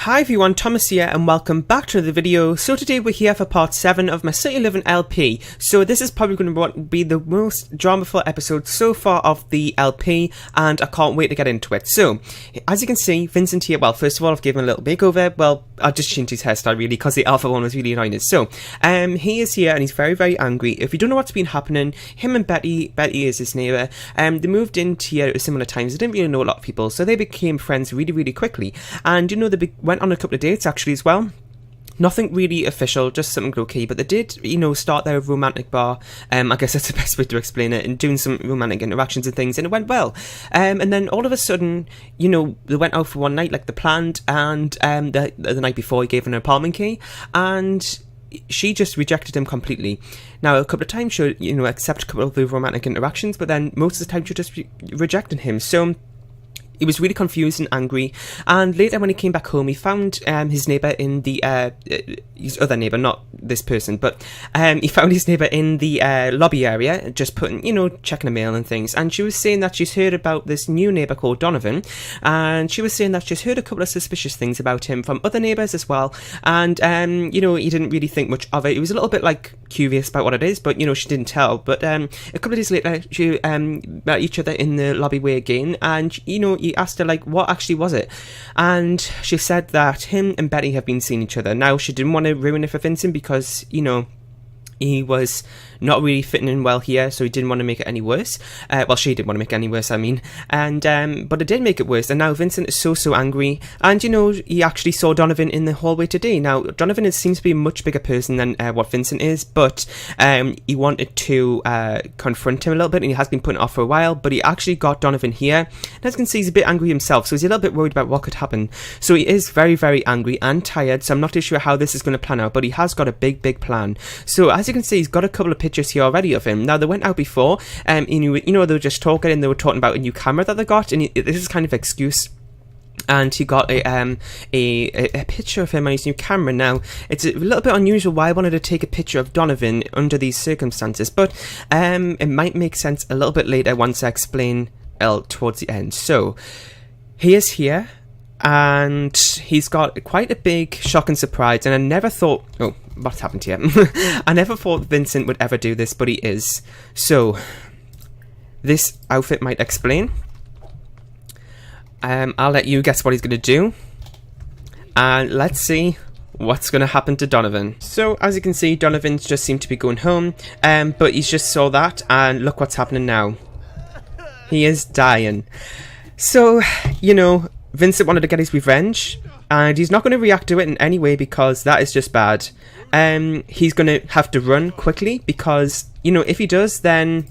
Hi everyone, Thomas here and welcome back to the video. So today we're here for part 7 of my City Living LP. So this is probably going to be the most dramaful episode so far of the LP and I can't wait to get into it. So, as you can see, Vincent here, well first of all I've given him a little makeover. Well, I just changed his hairstyle really because the alpha one was really annoying. So, he is here and he's very angry. If you don't know what's been happening, him and Betty is his neighbour, they moved into here at similar times. They didn't really know a lot of people, so they became friends really quickly. And you know, they went on a couple of dates actually as well. Nothing really official, just something low-key, but they did, you know, start their romantic bar, I guess that's the best way to explain it, and doing some romantic interactions and things, and it went well. And then all of a sudden, you know, they went out for one night like they planned, and the night before he gave her an apartment key, and she just rejected him completely. Now, a couple of times she'll, you know, accept a couple of the romantic interactions, but then most of the time she'll just rejecting him, so he was really confused and angry, and later when he came back home he found his neighbour in the his other neighbour, not this person, but he found his neighbour in the lobby area just putting, you know, checking the mail and things, and she was saying that she's heard about this new neighbour called Donovan, and she was saying that she's heard a couple of suspicious things about him from other neighbours as well, and you know, he didn't really think much of it. He was a little bit like curious about what it is, but you know, she didn't tell. But a couple of days later she met each other in the lobby way again, and you know, he asked her like what actually was it, and she said that him and Betty have been seeing each other. Now she didn't want to ruin it for Vincent because, you know, he was not really fitting in well here, so he didn't want to make it any worse. Well, she didn't want to make it any worse, I mean. And but it did make it worse, and now Vincent is so angry. And you know, he actually saw Donovan in the hallway today. Now, Donovan seems to be a much bigger person than what Vincent is, but he wanted to confront him a little bit, and he has been putting it off for a while, but he actually got Donovan here. And as you can see, he's a bit angry himself, so he's a little bit worried about what could happen. So he is very angry and tired, so I'm not too sure how this is going to plan out, but he has got a big plan. So as you can see, he's got a couple of pictures here already of him. Now, they went out before, you know, they were just talking, and they were talking about a new camera that they got, and this is kind of excuse. And he got a picture of him on his new camera. Now, it's a little bit unusual why I wanted to take a picture of Donovan under these circumstances, but it might make sense a little bit later once I explain towards the end. So, he is here, and he's got quite a big shock and surprise, and I never thought... Oh, what's happened here? I never thought Vincent would ever do this, but he is. So, this outfit might explain. I'll let you guess what he's going to do. And let's see what's going to happen to Donovan. So, as you can see, Donovan's just seemed to be going home. But he's just saw that, and look what's happening now. He is dying. So, you know, Vincent wanted to get his revenge, and he's not going to react to it in any way because that is just bad. He's going to have to run quickly because, you know, if he does, then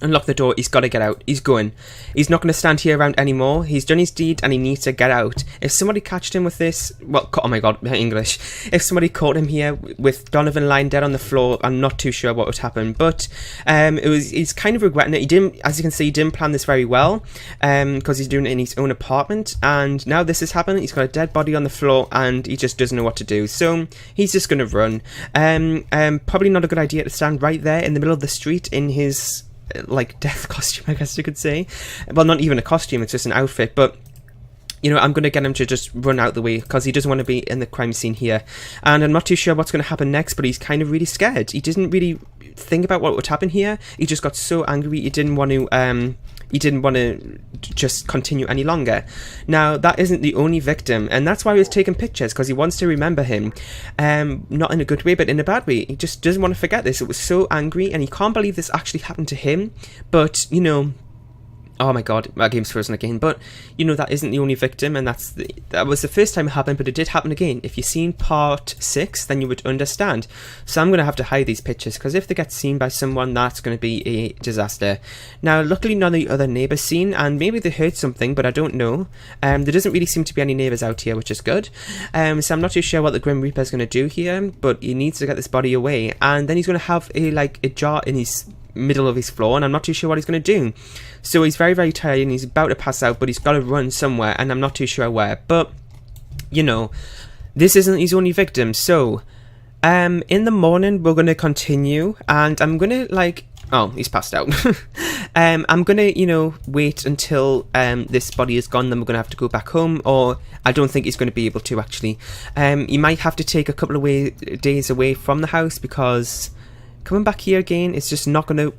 unlock the door. He's got to get out. He's going. He's not going to stand here around anymore. He's done his deed and he needs to get out. If somebody catched him with this, well, oh my god, English. If somebody caught him here with Donovan lying dead on the floor, I'm not too sure what would happen. But he's kind of regretting it. He didn't, as you can see, he didn't plan this very well because he's doing it in his own apartment. And now this has happened. He's got a dead body on the floor and he just doesn't know what to do. So he's just going to run. Probably not a good idea to stand right there in the middle of the street in his like death costume, I guess you could say. Well, not even a costume, it's just an outfit, but you know, I'm going to get him to just run out the way because he doesn't want to be in the crime scene here. And I'm not too sure what's going to happen next, but he's kind of really scared. He didn't really think about what would happen here. He just got so angry he didn't want to just continue any longer. Now, that isn't the only victim, and that's why he was taking pictures, because he wants to remember him. Not in a good way, but in a bad way. He just doesn't want to forget this. It was so angry, and he can't believe this actually happened to him. But, you know... Oh my god, my game's frozen again. But, you know, that isn't the only victim, and that was the first time it happened, but it did happen again. If you've seen part 6, then you would understand. So I'm going to have to hide these pictures, because if they get seen by someone, that's going to be a disaster. Now, luckily none of the other neighbours seen, and maybe they heard something, but I don't know. There doesn't really seem to be any neighbours out here, which is good. So I'm not too sure what the Grim Reaper's going to do here, but he needs to get this body away, and then he's going to have a jar in his middle of his floor, and I'm not too sure what he's going to do. So he's very tired and he's about to pass out, but he's got to run somewhere, and I'm not too sure where. But, you know, this isn't his only victim. So in the morning we're going to continue, and I'm going to Oh, he's passed out. I'm gonna, wait until this body is gone, then we're gonna have to go back home, or I don't think he's gonna be able to, actually. You might have to take a couple of days away from the house, because coming back here again, it's just not gonna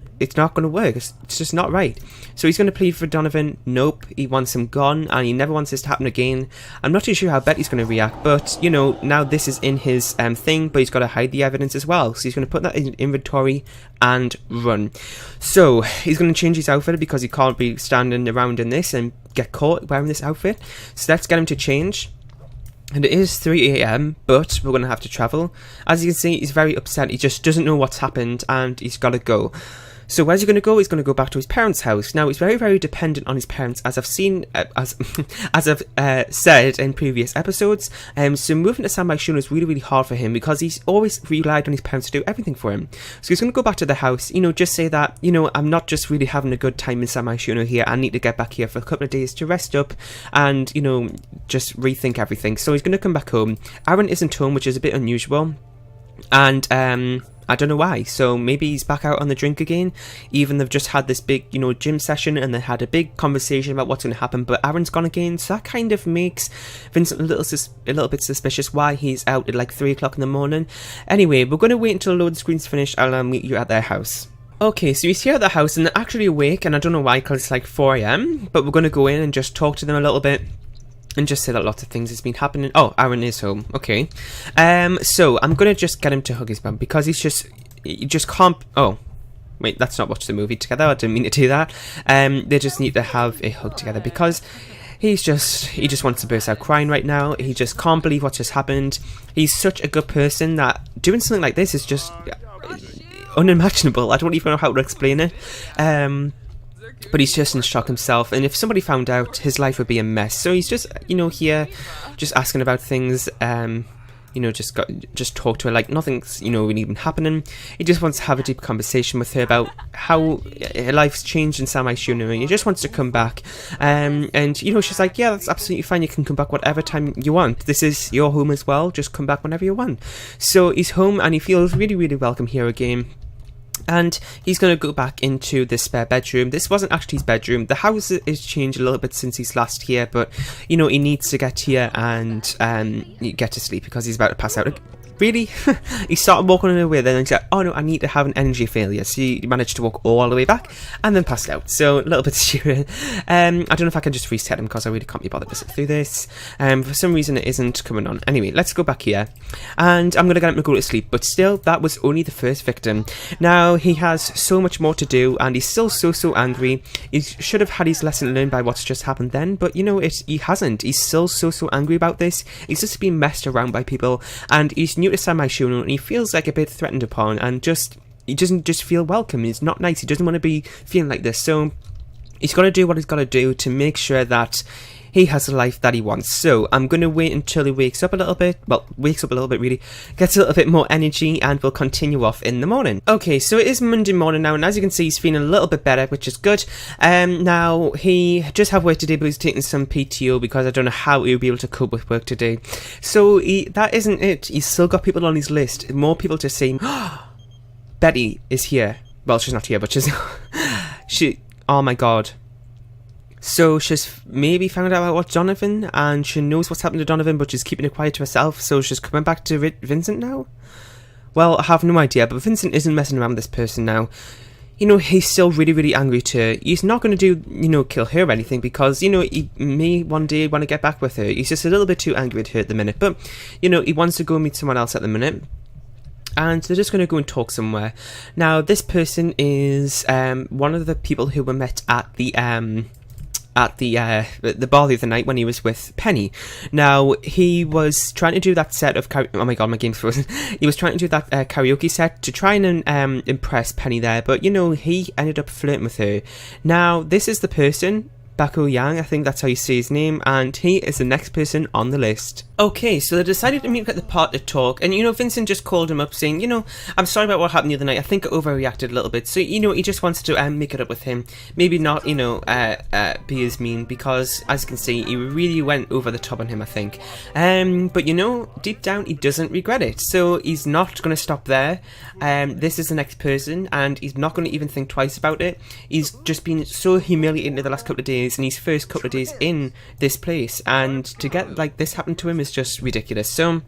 work. It's just not right. So he's gonna plead for Donovan. Nope, he wants him gone, and he never wants this to happen again. I'm not too sure how Betty's gonna react, but now this is in his thing, but he's got to hide the evidence as well. So he's gonna put that in inventory and run. So he's gonna change his outfit because he can't be standing around in this and get caught wearing this outfit. So let's get him to change. And it is 3 AM, but we're going to have to travel. As you can see, he's very upset. He just doesn't know what's happened, and he's got to go. So where's he going to go? He's going to go back to his parents' house. Now, he's very, very dependent on his parents, as I've seen, as I've said in previous episodes. So moving to San Myshuno is really, really hard for him, because he's always relied on his parents to do everything for him. So he's going to go back to the house, just say that, I'm not just really having a good time in San Myshuno here. I need to get back here for a couple of days to rest up and, just rethink everything. So he's going to come back home. Aaron isn't home, which is a bit unusual. And, I don't know why. So maybe he's back out on the drink again. Even they've just had this big, gym session, and they had a big conversation about what's going to happen. But Aaron's gone again, so that kind of makes Vincent a little bit suspicious why he's out at like 3 o'clock in the morning. Anyway, we're going to wait until load screen's finished, and I'll meet you at their house. Okay, so he's here at the house, and they're actually awake, and I don't know why, because it's like 4 AM. But we're going to go in and just talk to them a little bit. And just say that lots of things has been happening. Oh, Aaron is home. Okay. So I'm gonna just get him to hug his mum, because he just can't. Oh, wait, let's not watch the movie together. I didn't mean to do that. They just need to have a hug together, because he just wants to burst out crying right now. He just can't believe what just happened. He's such a good person that doing something like this is just unimaginable. I don't even know how to explain it. But he's just in shock himself, and if somebody found out, his life would be a mess. So he's just, here, just asking about things, just talk to her like nothing's, really even happening. He just wants to have a deep conversation with her about how her life's changed in San Myshuno, and he just wants to come back. And, she's like, yeah, that's absolutely fine. You can come back whatever time you want. This is your home as well. Just come back whenever you want. So he's home, and he feels really, really welcome here again. And he's going to go back into the spare bedroom. This wasn't actually his bedroom. The house has changed a little bit since he's last here, but, he needs to get here and get to sleep, because he's about to pass out. Really? He started walking away, then he's like, oh no, I need to have an energy failure. So he managed to walk all the way back and then passed out. So a little bit stupid. I don't know if I can just reset him, because I really can't be bothered to sit through this. For some reason it isn't coming on. Anyway, let's go back here. And I'm going to get him to go to sleep. But still, that was only the first victim. Now, he has so much more to do, and he's still so angry. He should have had his lesson learned by what's just happened then. But, he hasn't. He's still so angry about this. He's just being messed around by people. And he's new to San Myshuno, and he feels like a bit threatened upon, and he doesn't just feel welcome. It's not nice. He doesn't want to be feeling like this. So he's got to do what he's got to do to make sure that he has the life that he wants. So I'm going to wait until he wakes up a little bit. Well, wakes up a little bit, really. Gets a little bit more energy, and we'll continue off in the morning. Okay, so it is Monday morning now, and as you can see, he's feeling a little bit better, which is good. Now, he just have work today, but he's taking some PTO, because I don't know how he'll be able to cope with work today. So that isn't it. He's still got people on his list. More people to see. Betty is here. Well, she's not here, but oh my god. So she's maybe found out about Donovan, and she knows what's happened to Donovan, but she's keeping it quiet to herself. So she's coming back to Vincent now? Well, I have no idea, but Vincent isn't messing around with this person now. He's still really, really angry to her. He's not going to do, kill her or anything, because, he may one day want to get back with her. He's just a little bit too angry at her at the minute. But, he wants to go meet someone else at the minute. And they're just going to go and talk somewhere. Now, this person is one of the people who were met at the bar the other night when he was with Penny. Now, he was trying to do that set of oh my god, my game's frozen. He was trying to do that karaoke set to try and impress Penny there, but he ended up flirting with her. Now, this is the person Bako Yang, I think that's how you say his name, and he is the next person on the list. Okay, so they decided to meet at the part to talk, and Vincent just called him up saying, I'm sorry about what happened the other night, I think I overreacted a little bit, so he just wants to make it up with him, maybe not, be as mean, because as you can see, he really went over the top on him, I think, but deep down, he doesn't regret it, so he's not going to stop there. This is the next person, and he's not going to even think twice about it. He's just been so humiliated in the last couple of days, and his first couple of days in this place, and to get like this happen to him is just ridiculous. So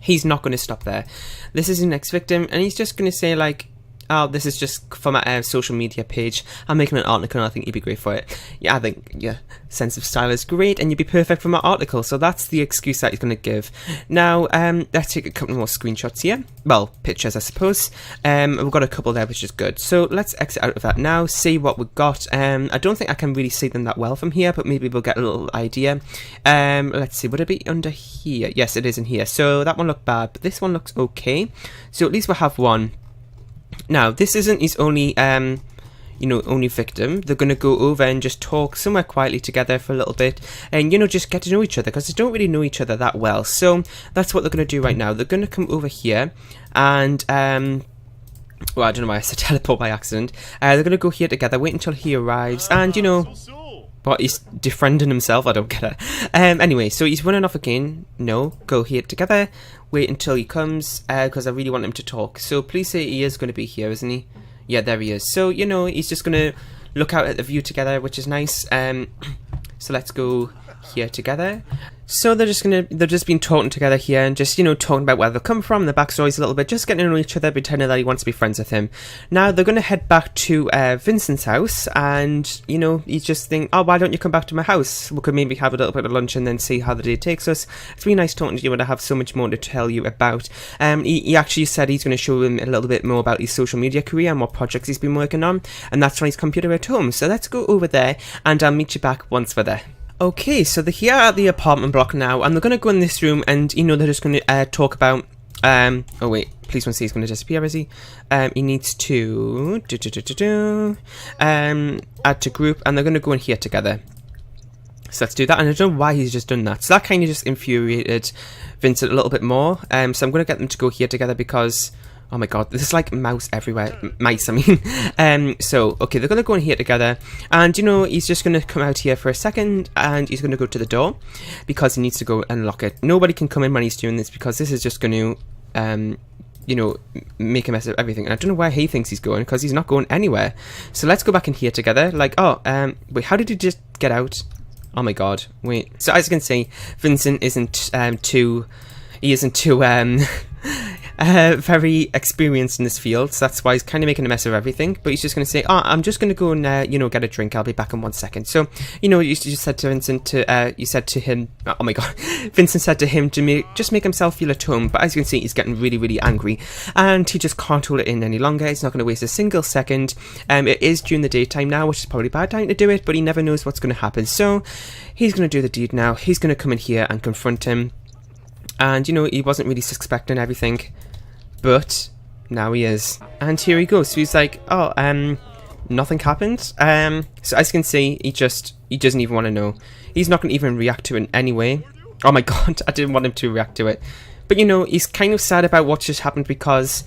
he's not going to stop there. This is the next victim, and he's just going to say like, oh, this is just for my social media page. I'm making an article and I think you'd be great for it. Yeah, I think your sense of style is great and you'd be perfect for my article. So that's the excuse that he's going to give. Now, let's take a couple more screenshots here. Well, pictures, I suppose. We've got a couple there, which is good. So let's exit out of that now, see what we've got. I don't think I can really see them that well from here, but maybe we'll get a little idea. Let's see, would it be under here? Yes, it is in here. So that one looked bad, but this one looks okay. So at least we'll have one. Now, this isn't his only, only victim. They're going to go over and just talk somewhere quietly together for a little bit and, just get to know each other because they don't really know each other that well. So that's what they're going to do right now. They're going to come over here and, well, I don't know why I said teleport by accident. They're going to go here together, wait until he arrives and, what, he's defriending himself? I don't get it. Anyway, so he's running off again. No, go here together. Wait until he comes, because I really want him to talk. So please say he is going to be here, isn't he? Yeah, there he is. So, he's just going to look out at the view together, which is nice. So let's go here together. So they're just been talking together here and just, talking about where they've come from, the backstories a little bit, just getting to know each other, pretending that he wants to be friends with him. Now they're going to head back to Vincent's house and, he's just thinking, oh, why don't you come back to my house? We could maybe have a little bit of lunch and then see how the day takes us. It's really nice talking to you and I have so much more to tell you about. He actually said he's going to show him a little bit more about his social media career and what projects he's been working on, and that's on his computer at home. So let's go over there and I'll meet you back once we're there. Okay, so they're here at the apartment block now, and they're going to go in this room, and, they're just going to talk about, oh wait, please don't say he's going to disappear, is he? He needs to, add to group, and they're going to go in here together. So let's do that, and I don't know why he's just done that. So that kind of just infuriated Vincent a little bit more, so I'm going to get them to go here together because... oh my god, there's like mouse everywhere. Mice, I mean. So, okay, they're going to go in here together. And, he's just going to come out here for a second. And he's going to go to the door. Because he needs to go and lock it. Nobody can come in when he's doing this. Because this is just going to, make a mess of everything. And I don't know where he thinks he's going. Because he's not going anywhere. So let's go back in here together. Like, oh, wait, how did he just get out? Oh my god, wait. So as you can see, Vincent isn't too very experienced in this field, so that's why he's kind of making a mess of everything. But he's just going to say, oh, I'm just going to go and, get a drink. I'll be back in 1 second. So, you just said to Vincent you said to him, oh my god, Vincent said to him to just make himself feel at home. But as you can see, he's getting really, really angry. And he just can't hold it in any longer. He's not going to waste a single second. It is during the daytime now, which is probably a bad time to do it, but he never knows what's going to happen. So, he's going to do the deed now. He's going to come in here and confront him. And, he wasn't really suspecting everything. But now he is. And here he goes. So he's like, oh, nothing happened. So as you can see, he doesn't even want to know. He's not going to even react to it in any way. Oh my god, I didn't want him to react to it. But he's kind of sad about what just happened because,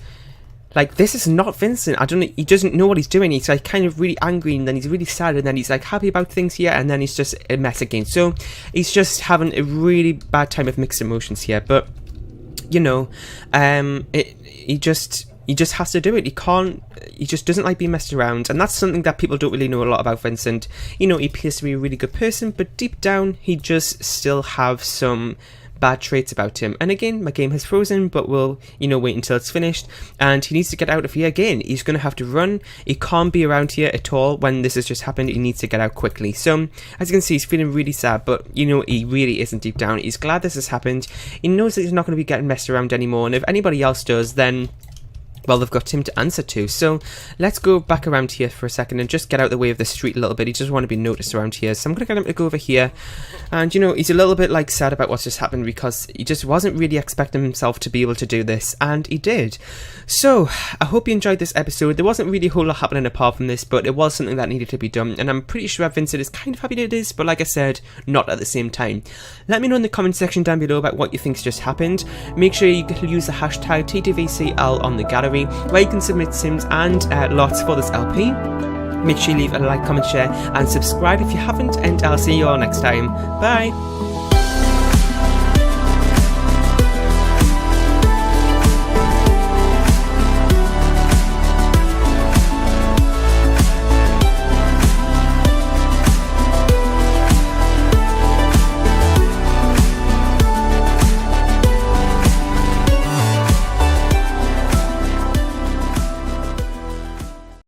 like, this is not Vincent. I don't know, he doesn't know what he's doing. He's like kind of really angry and then he's really sad and then he's like happy about things here and then he's just a mess again. So he's just having a really bad time of mixed emotions here. But he just has to do it. He just doesn't like being messed around, and that's something that people don't really know a lot about Vincent. He appears to be a really good person, but deep down he just still have some bad traits about him. And again, my game has frozen, but we'll wait until it's finished, and he needs to get out of here again. He's going to have to run. He can't be around here at all when this has just happened. He needs to get out quickly. So as you can see, he's feeling really sad, but he really isn't deep down. He's glad this has happened. He knows that he's not going to be getting messed around anymore, and if anybody else does, then well, they've got him to answer to. So let's go back around here for a second and just get out the way of the street a little bit. He doesn't want to be noticed around here, so I'm going to get him to go over here. And, you know, he's a little bit, like, sad about what's just happened because he just wasn't really expecting himself to be able to do this, and he did. So, I hope you enjoyed this episode. There wasn't really a whole lot happening apart from this, but it was something that needed to be done, and I'm pretty sure Vincent is kind of happy that it is, but like I said, not at the same time. Let me know in the comment section down below about what you think's just happened. Make sure you use the hashtag TTVCL on the gallery, where you can submit sims and lots for this LP. Make sure you leave a like, comment, share, and subscribe if you haven't, and I'll see you all next time. Bye!